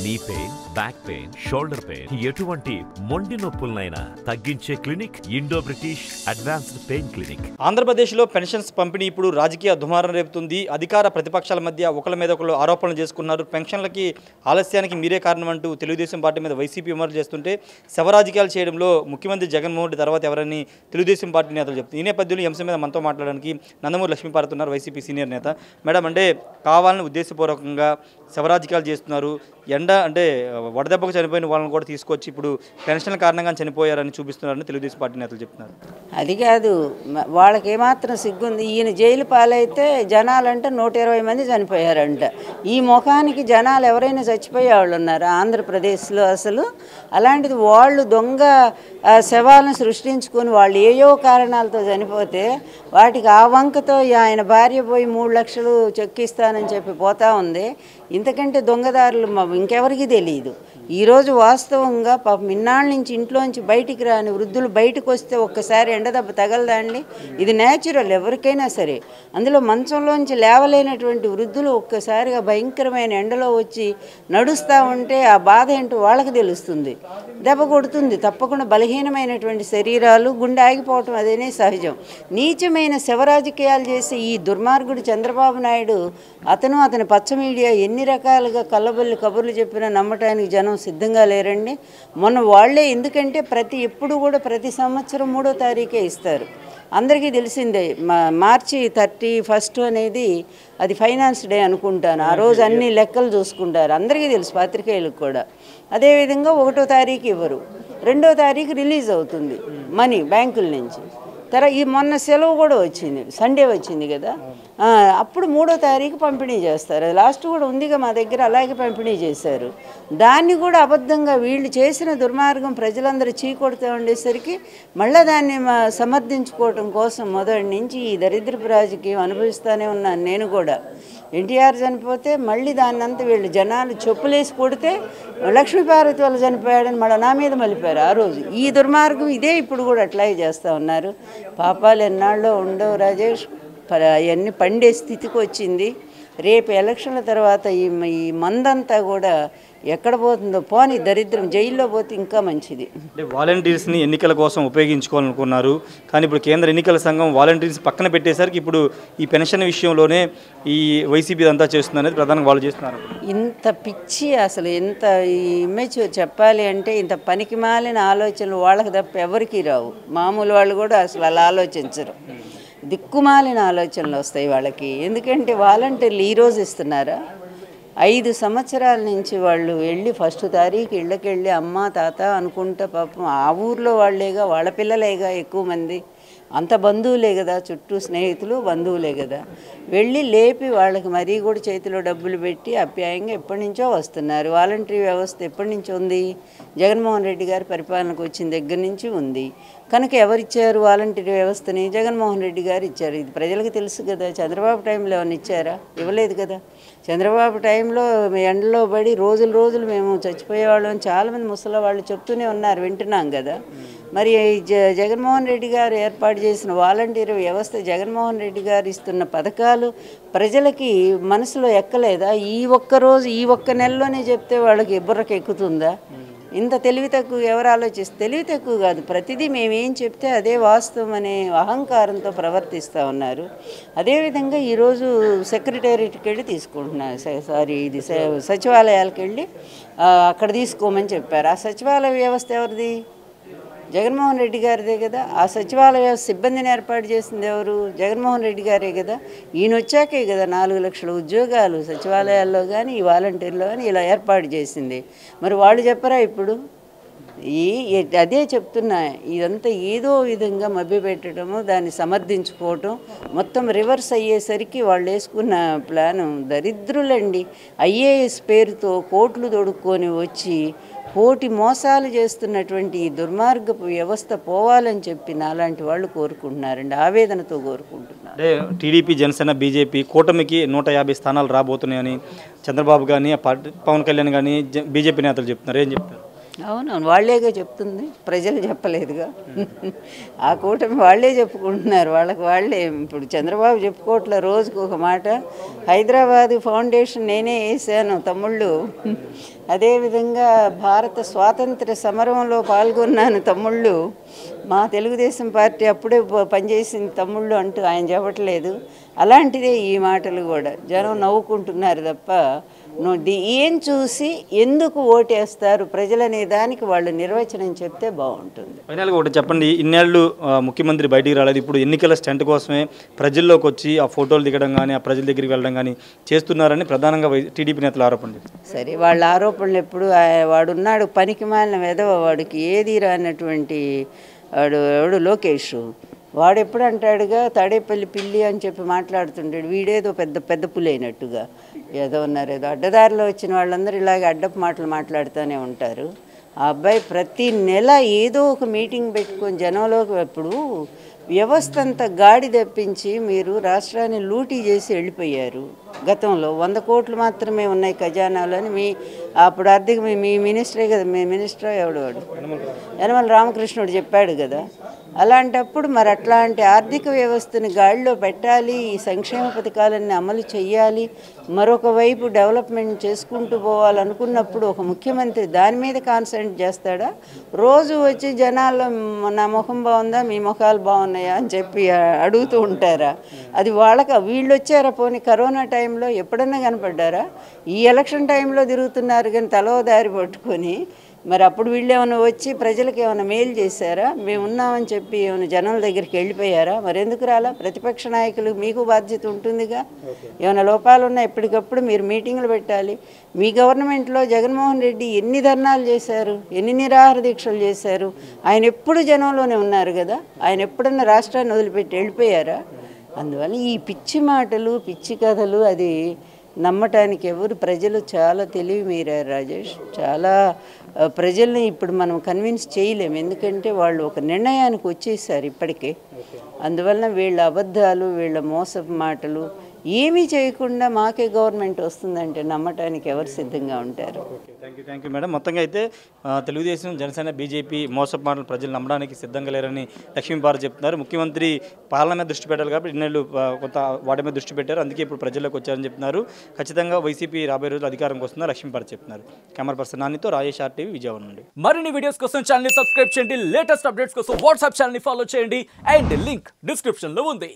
Knee pain, back pain, shoulder pain, ఎటువంటి మొండి నొప్పులనైనా తగ్గించే clinic Indo British advanced pain clinic. ఆంధ్రప్రదేశ్లో పెన్షన్స్ పంపిణీ ఇప్పుడు రాజకీయ దుమారం రేపుతుంది. అధికార ప్రతిపక్షాల మధ్య ఒకళ్ళ మీద ఒకళ్ళు ఆరోపణలు చేసుకున్నారు. పెన్షన్లకి ఆలస్యానికి మీరే కారణం అంటూ తెలుగుదేశం పార్టీ మీద వైసీపీ విమర్శలు చేస్తుంటే శవరాజకీయాలు చేయడంలో ముఖ్యమంత్రి జగన్మోహన్ రెడ్డి తర్వాత ఎవరని తెలుగుదేశం పార్టీ నేతలు చెప్తున్నారు. ఈ నేపథ్యంలో ఈ అంశం మీద మనతో మాట్లాడడానికి నందమూరి లక్ష్మీపార్వతి ఉన్నారు, వైసీపీ సీనియర్ నేత. మేడం, అంటే కావాలని ఉద్దేశపూర్వకంగా శవరాజకీయాలు చేస్తున్నారు. అంటే వడదెబ్బకు చనిపోయిన వాళ్ళని కూడా తీసుకొచ్చి ఇప్పుడు పెన్షన్ల కారణంగా చనిపోయారని చూపిస్తున్నారని తెలుగుదేశం పార్టీ నేతలు చెప్తున్నారు. అది కాదు, వాళ్ళకి ఏమాత్రం సిగ్గుంది. ఈయన జైలు పాలైతే జనాలంటే 120 మంది చనిపోయారంట. ఈ ముఖానికి జనాలు ఎవరైనా చచ్చిపోయే వాళ్ళు ఉన్నారు ఆంధ్రప్రదేశ్లో? అసలు అలాంటిది వాళ్ళు దొంగ శవాలను సృష్టించుకొని వాళ్ళు ఏయో కారణాలతో చనిపోతే వాటికి ఆ వంకతో ఆయన భార్య పోయి 3 లక్షలు చెక్కిస్తానని చెప్పి పోతా ఉంది. ఇంతకంటే దొంగదారులు ఇంకెవరికి తెలియదు. ఈరోజు వాస్తవంగా పాపం ఇన్నాళ్ళ నుంచి ఇంట్లోంచి బయటికి రాని వృద్ధులు బయటకు వస్తే ఒక్కసారి ఎండదెబ్బ తగలదండి. ఇది న్యాచురల్ ఎవరికైనా సరే. అందులో మంచంలోంచి లేవలేనటువంటి వృద్ధులు ఒక్కసారిగా భయంకరమైన ఎండలో వచ్చి నడుస్తూ ఉంటే ఆ బాధ ఏంటో వాళ్ళకి తెలుస్తుంది. దెబ్బ కొడుతుంది తప్పకుండా. బలహీనమైనటువంటి శరీరాలు, గుండె ఆగిపోవటం అదేనే సహజం. నీచమైన శవరాజకీయాలు చేసే ఈ దుర్మార్గుడు చంద్రబాబు నాయుడు, అతని పచ్చ మీడియా ఎన్ని రకాలుగా కల్లబొల్లి కబుర్లు చెప్పినా నమ్మటానికి జనం సిద్ధంగా లేరండి. మొన్న వాళ్లే, ఎందుకంటే ఎప్పుడు కూడా ప్రతి సంవత్సరం 3వ తారీఖే ఇస్తారు. అందరికీ తెలిసిందే. మార్చి 31 అనేది అది ఫైనాన్స్ డే అనుకుంటాను. ఆ రోజు అన్ని లెక్కలు చూసుకుంటారు, అందరికీ తెలుసు, పత్రికేయులకు కూడా. అదేవిధంగా 1వ తారీఖు ఇవ్వరు, 2వ తారీఖు రిలీజ్ అవుతుంది మనీ బ్యాంకుల నుంచి. ఈ మొన్న సెలవు కూడా వచ్చింది, సండే వచ్చింది కదా, అప్పుడు 3వ తారీఖు పంపిణీ చేస్తారు. అది లాస్ట్ కూడా ఉందిగా మా దగ్గర, అలాగే పంపిణీ చేశారు. దాన్ని కూడా అబద్ధంగా వీళ్ళు చేసిన దుర్మార్గం ప్రజలందరూ చీకొడుతూ ఉండేసరికి మళ్ళీ దాన్ని సమర్థించుకోవటం కోసం మొదటి నుంచి ఈ దరిద్రపు రాజకీయం అనుభవిస్తూనే ఉన్నాను నేను కూడా. ఎన్టీఆర్ చనిపోతే మళ్ళీ దాన్నంతా వీళ్ళు జనాలు చెప్పులేసి కొడితే లక్ష్మీపార్వతి వాళ్ళు చనిపోయాడని మళ్ళీ నా మీద మలిపారు ఆ రోజు. ఈ దుర్మార్గం ఇదే ఇప్పుడు కూడా అట్లాగే చేస్తూ ఉన్నారు. పాపాలు ఎన్నాళ్ళో ఉండవు రాజేష్, అవన్నీ పండే స్థితికి వచ్చింది. రేపు ఎలక్షన్ల తర్వాత ఈ మందంతా కూడా ఎక్కడ పోతుందో పోని, దరిద్రం జైల్లో పోతే ఇంకా మంచిది. అంటే వాలంటీర్స్ని ఎన్నికల కోసం ఉపయోగించుకోవాలనుకున్నారు, కానీ ఇప్పుడు కేంద్ర ఎన్నికల సంఘం వాలంటీర్స్ పక్కన పెట్టేసరికి ఇప్పుడు ఈ పెన్షన్ విషయంలోనే ఈ వైసీపీ అంతా చేస్తుంది అనేది ప్రధానంగా వాళ్ళు చేస్తున్నారు. ఇంత పిచ్చి, అసలు ఎంత ఇమ్మెచ్యూర్ చెప్పాలి అంటే, ఇంత పనికిమాలిన ఆలోచనలు వాళ్ళకి తప్ప ఎవరికి రావు. మామూలు వాళ్ళు కూడా అసలు అలా ఆలోచించరు. దిక్కుమాలిన ఆలోచనలు వస్తాయి వాళ్ళకి. ఎందుకంటే వాలంటీర్లు ఈరోజు ఇస్తున్నారా? 5 సంవత్సరాల నుంచి వాళ్ళు వెళ్ళి 1వ తారీఖు ఇళ్ళకి వెళ్ళి అమ్మ తాత అనుకుంటా, పాపం ఆ ఊర్లో వాళ్ళేగా, వాళ్ళ పిల్లలేగా ఎక్కువ మంది, అంత బంధువులే కదా, చుట్టూ స్నేహితులు బంధువులే కదా, వెళ్ళి లేపి వాళ్ళకి మరీ కూడా చేతిలో డబ్బులు పెట్టి ఆప్యాయంగా ఎప్పటి నుంచో వస్తున్నారు. వాలంటరీ వ్యవస్థ ఎప్పటి నుంచి ఉంది? జగన్మోహన్ రెడ్డి గారి పరిపాలనకు వచ్చిన దగ్గర నుంచి ఉంది. కనుక ఎవరిచ్చారు వాలంటరీ వ్యవస్థని? జగన్మోహన్ రెడ్డి గారు ఇచ్చారు. ఇది ప్రజలకు తెలుసు కదా. చంద్రబాబు టైంలో ఏమైనా ఇచ్చారా? ఇవ్వలేదు కదా. చంద్రబాబు టైంలో ఎండలో పడి రోజులు మేము చచ్చిపోయేవాళ్ళం, చాలామంది ముసలి వాళ్ళు చెప్తూనే ఉన్నారు, వింటున్నాం కదా. మరి జగన్మోహన్ రెడ్డి గారు ఏర్పాటు చేసిన వాలంటీర్ వ్యవస్థ, జగన్మోహన్ రెడ్డి గారు ఇస్తున్న పథకాలు ప్రజలకి మనసులో ఎక్కలేదా? ఈ ఒక్క నెలలోనే చెప్తే వాళ్ళకి బుర్రకు ఎక్కుతుందా? ఇంత తెలివి తక్కువ ఎవరు ఆలోచిస్తే? తెలివి తక్కువ కాదు, ప్రతిదీ మేమేం చెప్తే అదే వాస్తవం అనే అహంకారంతో ప్రవర్తిస్తూ ఉన్నారు. అదేవిధంగా ఈరోజు సెక్రటేరియట్కి వెళ్ళి తీసుకుంటున్నారు, ఇది సచివాలయాలకు వెళ్ళి అక్కడ తీసుకోమని చెప్పారు. ఆ సచివాలయ వ్యవస్థ ఎవరిది? జగన్మోహన్ రెడ్డి గారిదే కదా. ఆ సచివాలయ వ్యవస్థ సిబ్బందిని ఏర్పాటు చేసింది ఎవరు? జగన్మోహన్ రెడ్డి గారే కదా. ఈయన వచ్చాకే కదా 4 లక్షల ఉద్యోగాలు సచివాలయాల్లో కానీ ఈ వాలంటీర్లో కానీ ఇలా ఏర్పాటు చేసింది. మరి వాళ్ళు చెప్పరా ఇప్పుడు? అదే చెప్తున్నా, ఇదంతా ఏదో విధంగా మభ్యపెట్టడము, దాన్ని సమర్థించుకోవటం, మొత్తం రివర్స్ అయ్యేసరికి వాళ్ళు వేసుకున్న ప్లాను దరిద్రులండి. ఐఏఎస్ పేరుతో కోట్లు తొడుక్కొని వచ్చి కోటి మోసాలు చేస్తున్నటువంటి ఈ దుర్మార్గపు వ్యవస్థ పోవాలని చెప్పి నాలాంటి వాళ్ళు కోరుకుంటున్నారండి, ఆవేదనతో కోరుకుంటున్నారు. అంటే టీడీపీ, జనసేన, బీజేపీ కూటమికి 150 స్థానాలు రాబోతున్నాయని చంద్రబాబు కానీ, పవన్ కళ్యాణ్ కానీ, బీజేపీ నేతలు చెప్తున్నారు. ఏం చెప్తారు? అవునవును, వాళ్ళేగా చెప్తుంది, ప్రజలు చెప్పలేదుగా. ఆ కూటమి వాళ్ళే చెప్పుకుంటున్నారు, వాళ్ళకి వాళ్ళే. ఇప్పుడు చంద్రబాబు చెప్పుకోవట్లే రోజుకు ఒక మాట. హైదరాబాదు ఫౌండేషన్ నేనే వేసాను తమ్ముళ్ళు, అదేవిధంగా భారత స్వాతంత్ర సమరంలో పాల్గొన్నాను తమ్ముళ్ళు, మా తెలుగుదేశం పార్టీ అప్పుడే పనిచేసింది తమ్ముళ్ళు అంటూ ఆయన చెప్పట్లేదు. అలాంటిదే ఈ మాటలు కూడా. జనం నవ్వుకుంటున్నారు తప్ప ఏం చూసి ఎందుకు ఓటేస్తారు ప్రజలనే దానికి వాళ్ళు నిర్వచనం చెప్తే బాగుంటుంది. ఫైనల్గా ఒకటి చెప్పండి, ఇన్నేళ్ళు ముఖ్యమంత్రి బయటికి రాలేదు, ఇప్పుడు ఎన్నికల స్టంట్ కోసమే ప్రజల్లోకి వచ్చి ఆ ఫోటోలు దిగడం కానీ ఆ ప్రజల దగ్గరికి వెళ్ళడం కానీ చేస్తున్నారని ప్రధానంగా టీడీపీ నేతలు ఆరోపణలు. సరే, వాళ్ళ ఆరోపణలు ఎప్పుడు వాడున్నాడు పనికి మాలిన వెధవ, వాడికి ఏది రానటువంటి వాడు లోకేష్, వాడు ఎప్పుడు అంటాడుగా తాడేపల్లి పిల్లి అని చెప్పి మాట్లాడుతుంటాడు, వీడేదో పెద్ద పెద్ద పులి అయినట్టుగా. ఏదో ఉన్నారు, ఏదో అడ్డదారిలో వచ్చిన వాళ్ళందరూ ఇలాగే అడ్డపు మాటలు మాట్లాడుతూనే ఉంటారు. ఆ అబ్బాయి ప్రతి నెల ఏదో ఒక మీటింగ్ పెట్టుకొని జనంలోకి, ఇప్పుడు వ్యవస్థ అంతా గాడి తెప్పించి మీరు రాష్ట్రాన్ని లూటీ చేసి వెళ్ళిపోయారు. గతంలో 100 కోట్లు మాత్రమే ఉన్నాయి ఖజానాలు అని మీ అప్పుడు ఆర్థిక మీ మినిస్టరే కదా, మీ మినిస్టర్ ఎవడు వాడు యనమల రామకృష్ణుడు చెప్పాడు కదా. అలాంటప్పుడు మరి అట్లాంటి ఆర్థిక వ్యవస్థని గాడిలో పెట్టాలి, ఈ సంక్షేమ పథకాలన్నీ అమలు చేయాలి, మరొక వైపు డెవలప్మెంట్ చేసుకుంటూ పోవాలనుకున్నప్పుడు ఒక ముఖ్యమంత్రి దాని మీద కాన్సన్ట్రేట్ చేస్తాడా? రోజు వచ్చి జనాల్లో నా ముఖం బాగుందా, మీ ముఖాలు బాగున్నాయా అని చెప్పి అడుగుతూ ఉంటారా? అది వీళ్ళు వచ్చారా? పోనీ కరోనా టైంలో ఎప్పుడన్నా కనపడ్డారా? ఈ ఎలక్షన్ టైంలో తిరుగుతున్నారు కానీ తలో దారి పట్టుకొని. మరి అప్పుడు వీళ్ళు ఏమైనా వచ్చి ప్రజలకు ఏమైనా మేలు చేశారా? మేము ఉన్నామని చెప్పి ఏమైనా జనాల దగ్గరికి వెళ్ళిపోయారా? మరి ఎందుకు రాలా? ప్రతిపక్ష నాయకులు మీకు బాధ్యత ఉంటుందిగా. ఏమైనా లోపాలు ఉన్నా ఎప్పటికప్పుడు మీరు మీటింగులు పెట్టాలి. మీ గవర్నమెంట్లో జగన్మోహన్ రెడ్డి ఎన్ని ధర్నాలు చేశారు, ఎన్ని నిరాహార దీక్షలు చేశారు? ఆయన ఎప్పుడు జనంలోనే ఉన్నారు కదా. ఆయన ఎప్పుడన్నా రాష్ట్రాన్ని వదిలిపెట్టి వెళ్ళిపోయారా? అందువల్ల ఈ పిచ్చి మాటలు, పిచ్చి కథలు అది నమ్మటానికి ఎవరు ప్రజలు చాలా తెలివి మీరారు రాజేష్. చాలా ప్రజల్ని ఇప్పుడు మనం కన్విన్స్ చేయలేము, ఎందుకంటే వాళ్ళు ఒక నిర్ణయానికి వచ్చేసారు ఇప్పటికే. అందువలన వీళ్ళ అబద్ధాలు, వీళ్ళ మోసపు మాటలు ఏమీ చేయకుండా మాకే గవర్నమెంట్ వస్తుందంటే నమ్మటానికి ఎవరు సిద్ధంగా ఉంటారు? Thank you madam. మొత్తంగా అయితే తెలుగుదేశం, జనసేన, బీజేపీ మోసపు మాటలు ప్రజలు నమ్మడానికి సిద్ధంగా లేరని లక్ష్మీపార్వతి చెప్తున్నారు. ముఖ్యమంత్రి పాలన మీద దృష్టి పెట్టాలి కాబట్టి ఇన్నేళ్ళు కొంత వాటి మీద దృష్టి పెట్టారు, అందుకే ఇప్పుడు ప్రజల్లోకి వచ్చారని చెప్తున్నారు. ఖచ్చితంగా వైసీపీ రాబోయే రోజులు అధికారంకి వస్తుందని లక్ష్మీపార్వతి చెప్తున్నారు. కెమెరా పర్సన్ నానితో రాజేష్ RTV విజయవాడ నుండి. మరిన్ని వీడియోస్ కోసం ఛానల్ ని సబ్స్క్రైబ్ చేయండి, లేటెస్ట్ అప్డేట్స్ కోసం వాట్సాప్ ఛానల్ ని ఫాలో చేయండి అండ్ లింక్ డిస్క్రిప్షన్ లో ఉంది.